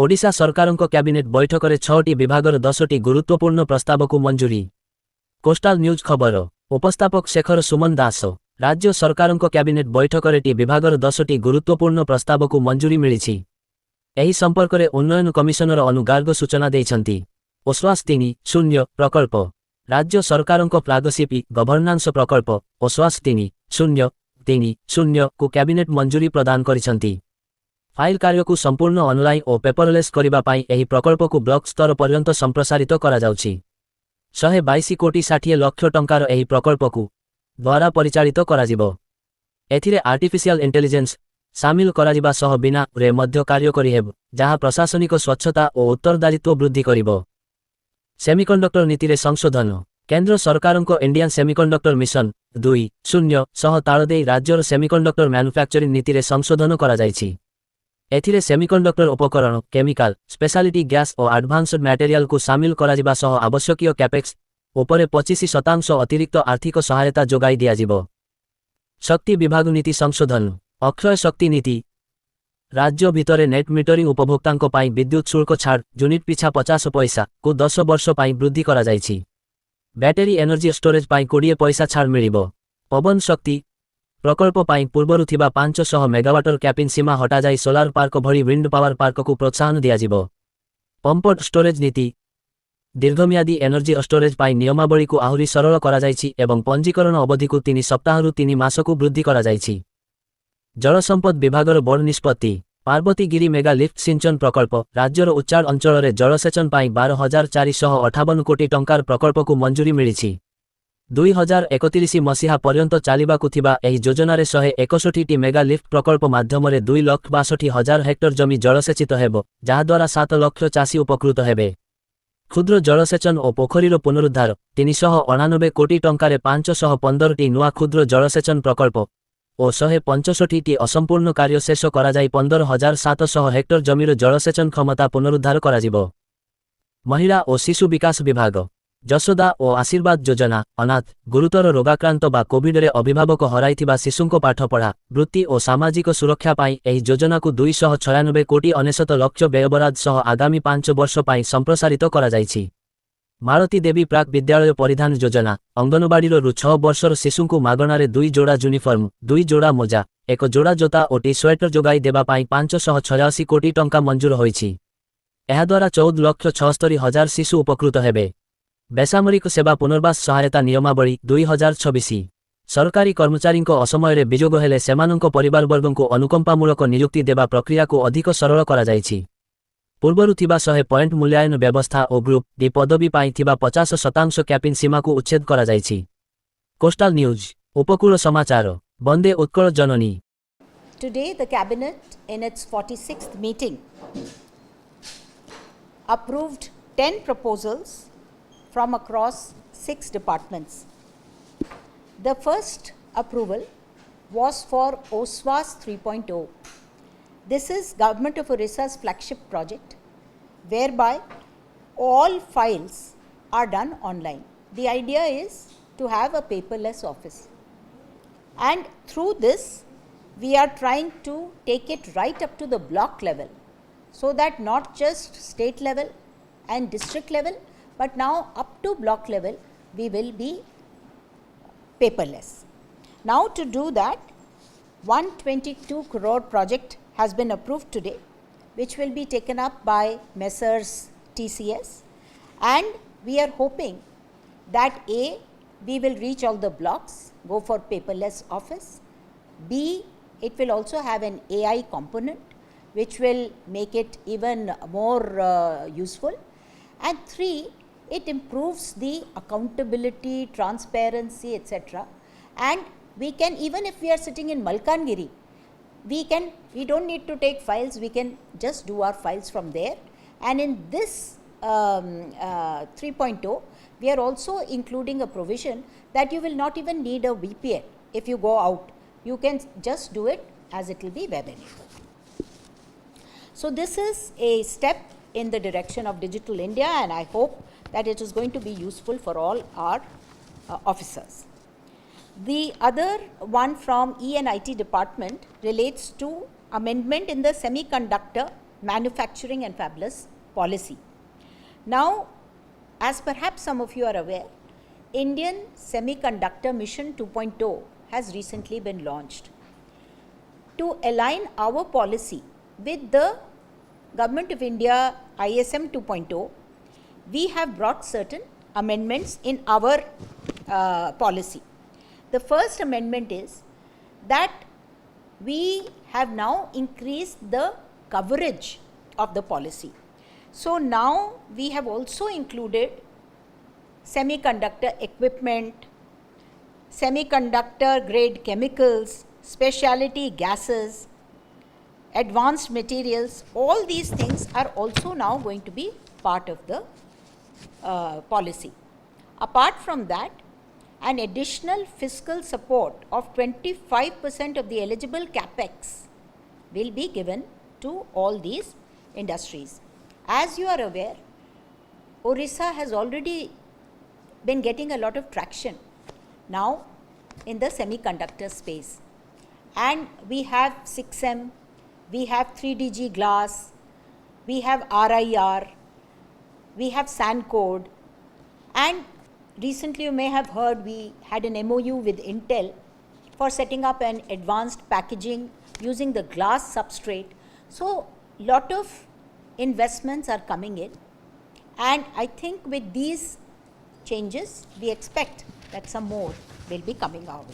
Odisha सरकारଙ୍କ cabinet बैठक में 6टी विभागर 10टी गुरुत्वपूर्ण प्रस्ताव को मंजूरी। कोस्टाल न्यूज खबर उपस्थापक शेखर सुमन दास। राज्य सरकारଙ୍କ कैबिनेट बैठक में विभागर 10टी गुरुत्वपूर्ण प्रस्ताव को मंजूरी मिली। एही संपर्क में उन्नयन कमिशनर अनुगार्ग सूचना देइछंती। OSWAS 3.0 प्रकल्प राज्य सरकारଙ୍କ फ्लैगशिप गवर्नांस प्रकल्प OSWAS 3.0 को कैबिनेट मंजूरी प्रदान करिसंती। फाइल कार्य को संपूर्ण ऑनलाइन और पेपरलेस करिबा पाई एही प्रकल्प को ब्लॉक स्तर पर्यंत संप्रसारित करा जाउछि। 122 कोटी 60 लाख टंकार एही प्रकल्प को द्वारा परिचालित करा जिवो। एथिरे आर्टिफिशियल इंटेलिजेंस शामिल करा जिबा सह बिना रे मध्य कार्य करि हेब, जहां प्रशासनिक स्वच्छता और उत्तरदायित्व वृद्धि करिवो। सेमीकंडक्टर नीति रे संशोधन केंद्र सरकारଙ୍କ इंडियन सेमीकंडक्टर मिशन 2.0 सह ताल देई राज्यर सेमीकंडक्टर मैन्युफैक्चरिंग नीति रे संशोधन करा जायछि। एथिरे सेमीकंडक्टर उपकरण, केमिकल, स्पेशलिटी गैस और एडवांस्ड मटेरियल को शामिल करा जिबा सह आवश्यकीय कैपेक्स उपरे 25% अतिरिक्त आर्थिक सहायता जोगाई दिया जिवो। शक्ति विभाग नीति संशोधन अक्षय शक्ति नीति राज्य भितरे नेट मीटरिंग उपभोक्तांको पाई विद्युत शुल्क छाड़ यूनिट पिछा 50 पैसा को 10 वर्ष पाई वृद्धि करा जायछि। बैटरी एनर्जी स्टोरेज पाई 20 पैसा छाड़ मिलिबो। पवन शक्ति प्रकल्प पाई पूर्वरु थिबा 500 मेगावाटर कैपिंग सीमा हटा जाई सोलार पार्क भली विंड पावर पार्क को प्रोत्साहन दिया जिवो। पंप्ड स्टोरेज नीति दीर्घम्यादी एनर्जी स्टोरेज पाई नियमावली को आहुरी सरल करा जायछि एवं पंजीकरण अवधि को 3 सप्ताहरु 3 मास को वृद्धि करा जायछि। जल संपद विभागर बोर्ड निष्पत्ति पार्वती गिरी मेगा लिफ्ट सिंचन प्रकल्प राज्यर उच्चाड़ अंचल में जलसेचन पाई 12,458 कोटी टंकार प्रकल्प को मंजूरी मिली। 2031 मसीहा पर्यंत चालिबाकु थिबा एही योजनारे 161 मेगा लिफ्ट प्रकल्प माध्यमरे 2,62,000 हेक्टर जमी जलसेचित हेबो, जहाँ द्वारा 7 लाख चाषी उपकृत हेबे। क्षुद्र जलसेचन और पोखरीर पुनरुद्धार 399 कोटी टंकारे 515टी नुआ क्षुद्र जलसेचन प्रकल्प और 165टी असंपूर्ण कार्य शेष करा जाई 15,700 हेक्टर जमीर जलसेचन क्षमता पुनरुद्धार करा जिवो। महिला और शिशु विकास विभाग यशोदा और आशीर्वाद योजना अनाथ गुरुतर रोगाक्रांत बा कोविड रे अभिभावक हराइथिबा शिशुंको पाठपढ़ा वृत्ति और सामाजिक सुरक्षा पाई एही योजना को 296 कोटी 69 लाख व्ययबराद सह आगामी 5 वर्ष पाई संप्रसारित करा जायछि। मालती देवी प्राक विद्यालय परिधान योजना अंगनवाड़ी 6 वर्षर शिशु को मागणारे 2 जोड़ा यूनिफॉर्म 2 जोड़ा मोजा 1 जोड़ा जोता और टी स्वेटर जोगाई देबा पाई 586 कोटी टंका मंजूर होईछि। एहा द्वारा 14,76,000 शिशु उपकृत हेबे। बेसामरिक सेवा पुनर्वास सहायता नियमावली 2026 सरकारी कर्मचारी असमय विजोग हेले सेमानंक परिवारवर्ग को अनुकंपामूलक नियुक्ति देवा प्रक्रिया को अधिक सरल करा जायछि। पूर्वरु थिबा 100 पॉइंट मूल्यांकन व्यवस्था और ग्रुप डी पदवी पाई थिबा 50% कैपिंग सीमा को उच्छेद करा जायछि। कोस्टल न्यूज उपकूल समाचार वंदे उत्कल जननी। Today the cabinet in its 46th meeting approved 10 proposals from across 6 departments. The first approval was for OSWAS 3.0. This is Government of Odisha's flagship project, whereby all files are done online. The idea is to have a paperless office. And through this, we are trying to take it right up to the block level, so that not just state level and district level, but now up to block level, we will be paperless. Now to do that, 122 crore project has been approved today, which will be taken up by Messrs TCS, and we are hoping that A, we will reach all the blocks, go for paperless office. B, it will also have an AI component, which will make it even more useful. And 3, it improves the accountability, transparency, etc. And we can, even if we are sitting in Malkangiri, we don't need to take files, we can just do our files from there. And in this 3.0, we are also including a provision that you will not even need a VPN if you go out. You can just do it as it will be web-enabled. So this is a step in the direction of Digital India, and I hope that it is going to be useful for all our officers. The other one from E&IT department relates to amendment in the Semiconductor manufacturing and fabless policy. Now, as perhaps some of you are aware, Indian Semiconductor Mission 2.0 has recently been launched. To align our policy with the Government of India ISM 2.0, we have brought certain amendments in our policy. The first amendment is that we have now increased the coverage of the policy. So now we have also included semiconductor equipment, semiconductor grade chemicals, specialty gases, advanced materials. All these things are also now going to be part of the policy. Apart from that, an additional fiscal support of 25% of the eligible CapEx will be given to all these industries. As you are aware, Odisha has already been getting a lot of traction now in the semiconductor space. And we have 6M, we have 3DG glass, we have RIR, we have SAN code, and recently you may have heard we had an MOU with Intel for setting up an advanced packaging using the glass substrate. So, lot of investments are coming in, and I think with these changes we expect that some more will be coming out.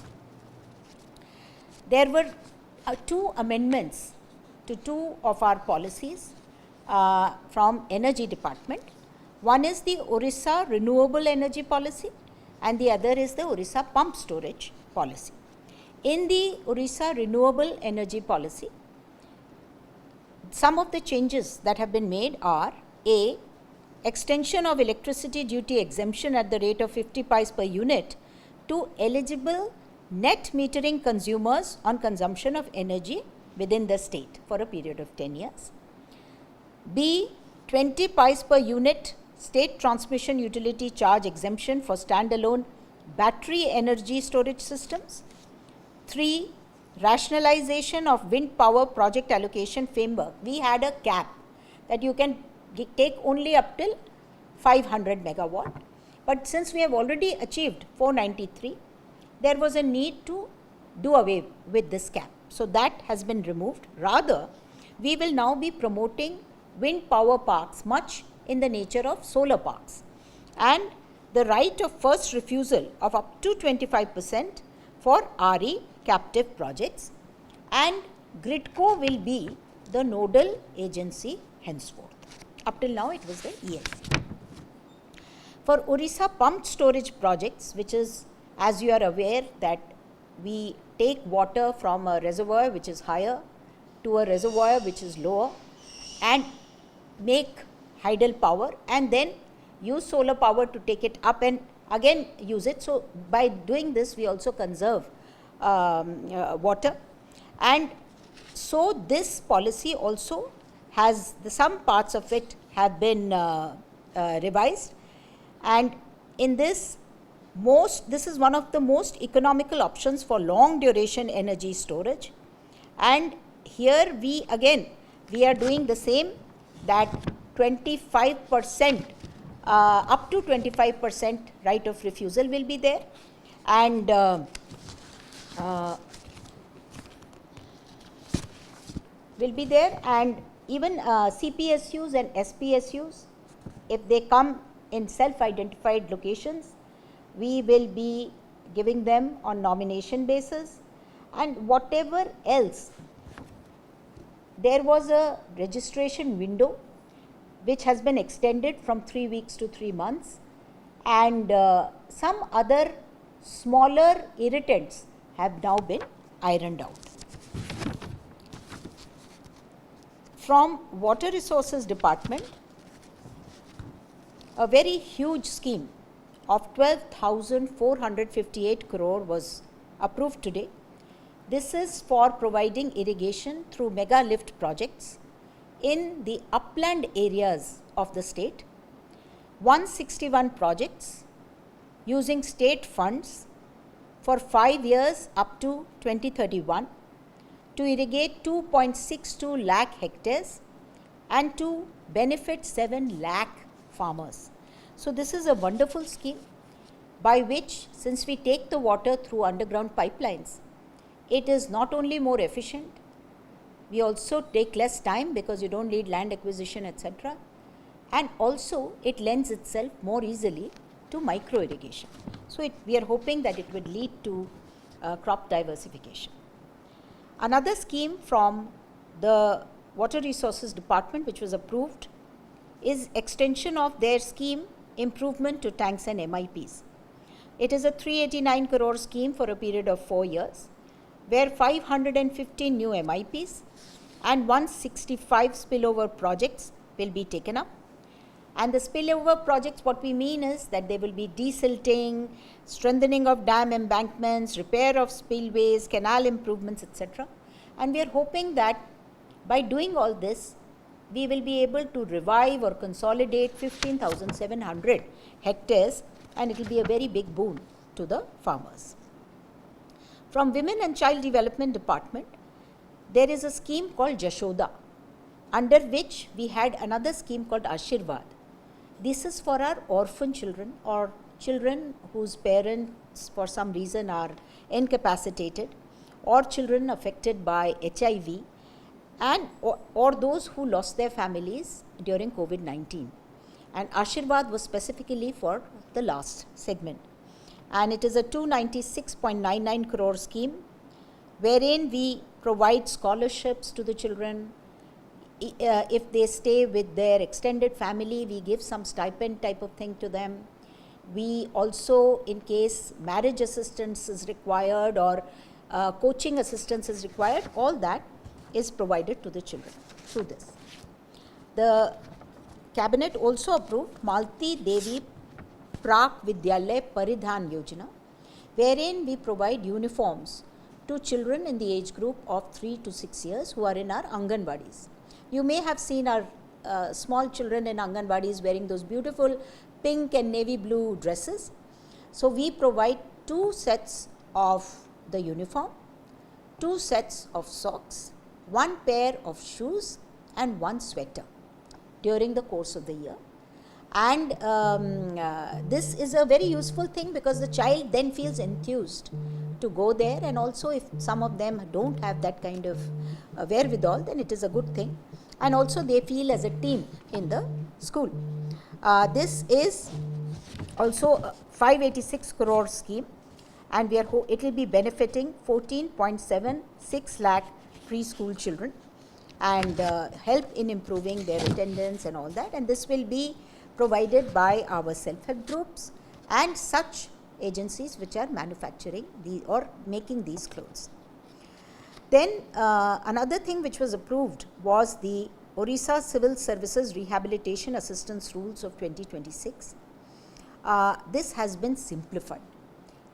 There were two amendments to two of our policies from Energy Department. One is the Odisha Renewable Energy Policy and the other is the Odisha Pump Storage Policy. In the Odisha Renewable Energy Policy, some of the changes that have been made are A. Extension of electricity duty exemption at the rate of 50 paise per unit to eligible net metering consumers on consumption of energy within the state for a period of 10 years. B. 20 paise per unit state transmission utility charge exemption for standalone battery energy storage systems. 3. Rationalization of wind power project allocation framework. We had a cap that you can take only up till 500 megawatt, but since we have already achieved 493, there was a need to do away with this cap. So that has been removed. Rather, we will now be promoting wind power parks much in the nature of solar parks, and the right of first refusal of up to 25% for RE captive projects, and GRIDCO will be the nodal agency henceforth. Up till now it was the ES. For Odisha pumped storage projects, which is, as you are aware, that we take water from a reservoir which is higher to a reservoir which is lower and make hydel power and then use solar power to take it up and again use it. So by doing this we also conserve water, and so this policy also has some parts of it have been revised, and in this is one of the most economical options for long duration energy storage, and here we are doing the same, that 25% up to 25% right of refusal will be there, and even CPSUs and SPSUs, if they come in self-identified locations, we will be giving them on nomination basis, and whatever else. There was a registration window which has been extended from 3 weeks to 3 months, and some other smaller irritants have now been ironed out. From Water Resources Department, a very huge scheme of 12,458 crore was approved today. This is for providing irrigation through mega lift projects in the upland areas of the state. 161 projects using state funds for 5 years up to 2031 to irrigate 2.62 lakh hectares and to benefit 7 lakh farmers. So this is a wonderful scheme by which, since we take the water through underground pipelines, it is not only more efficient, we also take less time because you don't need land acquisition, etc. And also it lends itself more easily to micro irrigation. So we are hoping that it would lead to crop diversification. Another scheme from the Water Resources Department which was approved is extension of their scheme improvement to tanks and MIPs. It is a 389 crore scheme for a period of 4 years, where 515 new MIPs and 165 spillover projects will be taken up. And the spillover projects, what we mean is that they will be desilting, strengthening of dam embankments, repair of spillways, canal improvements, etc. And we are hoping that by doing all this, we will be able to revive or consolidate 15,700 hectares, and it will be a very big boon to the farmers. From Women and Child Development Department, there is a scheme called Yashoda, under which we had another scheme called Aashirbad. This is for our orphan children or children whose parents for some reason are incapacitated, or children affected by HIV, and or those who lost their families during COVID-19. And Aashirbad was specifically for the last segment. And it is a 296.99 crore scheme wherein we provide scholarships to the children. If they stay with their extended family, we give some stipend type of thing to them. We also, in case marriage assistance is required or coaching assistance is required, all that is provided to the children through this. The Cabinet also approved Malati Devi Prak Vidyalaya Paridhan Yojana, wherein we provide uniforms to children in the age group of 3 to 6 years who are in our Anganwadis. You may have seen our small children in Anganwadis wearing those beautiful pink and navy blue dresses. So we provide 2 sets of the uniform, 2 sets of socks, 1 pair of shoes and 1 sweater during the course of the year. And this is a very useful thing because the child then feels enthused to go there, and also if some of them don't have that kind of wherewithal, then it is a good thing, and also they feel as a team in the school. This is also a 586 crore scheme, and it will be benefiting 14.76 lakh preschool children and help in improving their attendance and all that, and this will be provided by our self-help groups and such agencies which are manufacturing or making these clothes. Then another thing which was approved was the Odisha Civil Services Rehabilitation Assistance Rules of 2026. This has been simplified.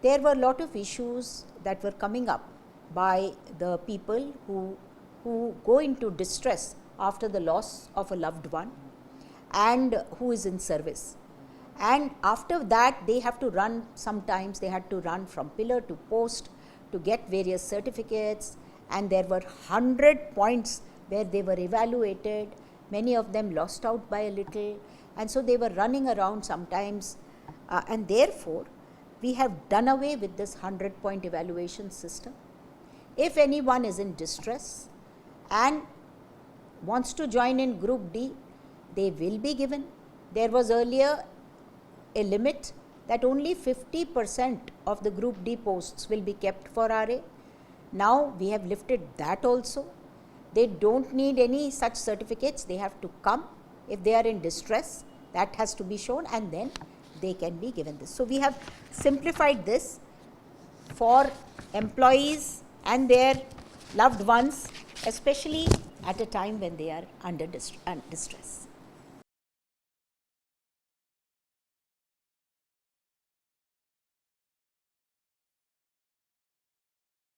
There were a lot of issues that were coming up by the people who go into distress after the loss of a loved one and who is in service. And after that, they have to run, sometimes they had to run from pillar to post to get various certificates, and there were 100 points where they were evaluated. Many of them lost out by a little, and so they were running around sometimes, and therefore we have done away with this 100-point evaluation system. If anyone is in distress and wants to join in Group D, they will be given. There was earlier a limit that only 50% of the Group D posts will be kept for RA. Now we have lifted that also. They don't need any such certificates. They have to come. If they are in distress, that has to be shown, and then they can be given this. So we have simplified this for employees and their loved ones, especially at a time when they are under distress.